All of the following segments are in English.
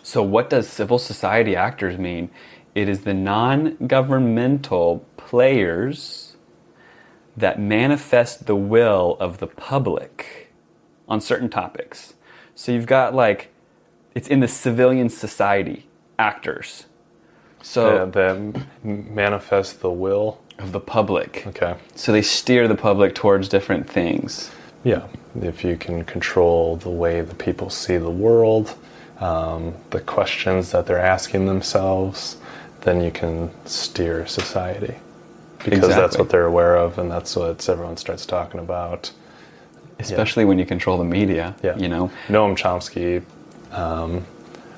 So what does civil society actors mean? It is the non-governmental players that manifest the will of the public on certain topics. So you've got like, it's in the civilian society actors. So that manifest the will of the public. Okay. So they steer the public towards different things. Yeah. If you can control the way the people see the world, the questions that they're asking themselves, then you can steer society. Because that's what they're aware of, and that's what everyone starts talking about. Especially when you control the media, you know? Noam Chomsky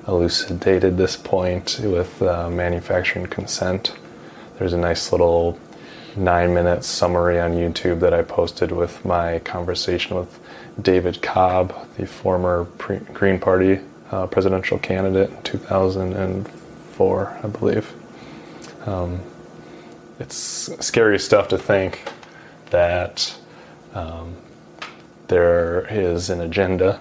elucidated this point with manufacturing consent. There's a nice little 9-minute summary on YouTube that I posted with my conversation with David Cobb, the former Green Party presidential candidate in 2004, I believe. It's scary stuff to think that there is an agenda,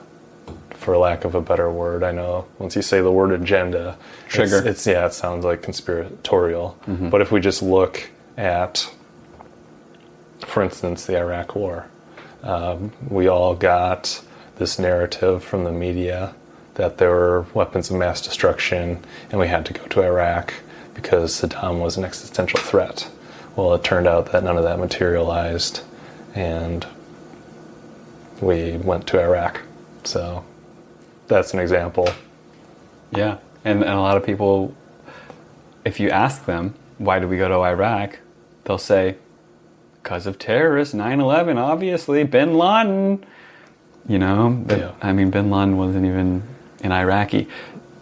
for lack of a better word. I know once you say the word agenda, trigger. It sounds like conspiratorial. Mm-hmm. But if we just look at, for instance, the Iraq War, we all got this narrative from the media that there were weapons of mass destruction and we had to go to Iraq because Saddam was an existential threat. Well, it turned out that none of that materialized, and we went to Iraq. So that's an example. Yeah, and a lot of people, if you ask them, why did we go to Iraq? They'll say, because of terrorists, 9/11, obviously, bin Laden. You know, I mean, bin Laden wasn't even an Iraqi.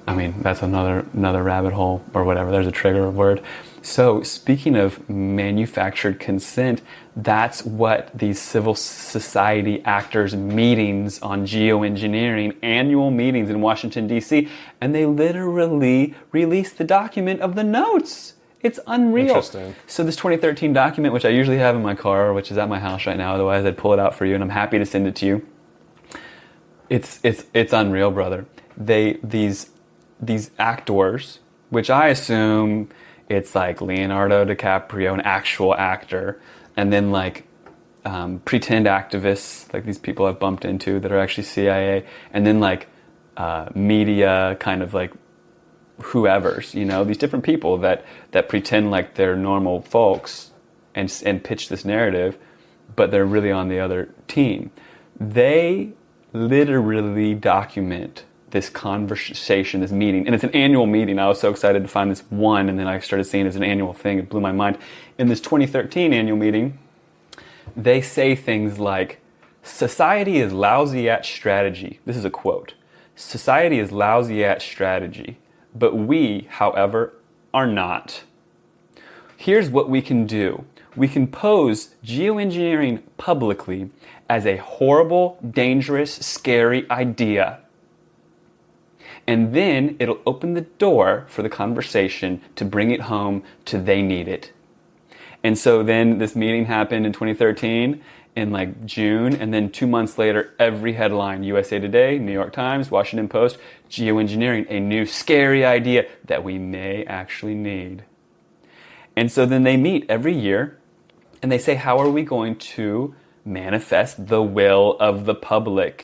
I mean, that's another rabbit hole or whatever. There's a trigger word. So speaking of manufactured consent, that's what these civil society actors' meetings on geoengineering, annual meetings in Washington, D.C., and they literally released the document of the notes. It's unreal. Interesting. So this 2013 document, which I usually have in my car, which is at my house right now, otherwise I'd pull it out for you, and I'm happy to send it to you. It's unreal, brother. These actors, which I assume it's like Leonardo DiCaprio, an actual actor, and then like pretend activists, like these people I've bumped into that are actually CIA, and then like media kind of like whoever's, you know, these different people that pretend like they're normal folks and pitch this narrative, but they're really on the other team. They literally document this conversation, this meeting, and it's an annual meeting. I was so excited to find this one, and then I started seeing it as an annual thing. It blew my mind. In this 2013 annual meeting, they say things like, society is lousy at strategy. This is a quote. Society is lousy at strategy, but we, however, are not. Here's what we can do. We can pose geoengineering publicly as a horrible, dangerous, scary idea. And then it'll open the door for the conversation to bring it home to they need it. And so then this meeting happened in 2013 in like June, and then 2 months later, every headline, USA Today, New York Times, Washington Post, geoengineering, a new scary idea that we may actually need. And so then they meet every year and they say, how are we going to manifest the will of the public?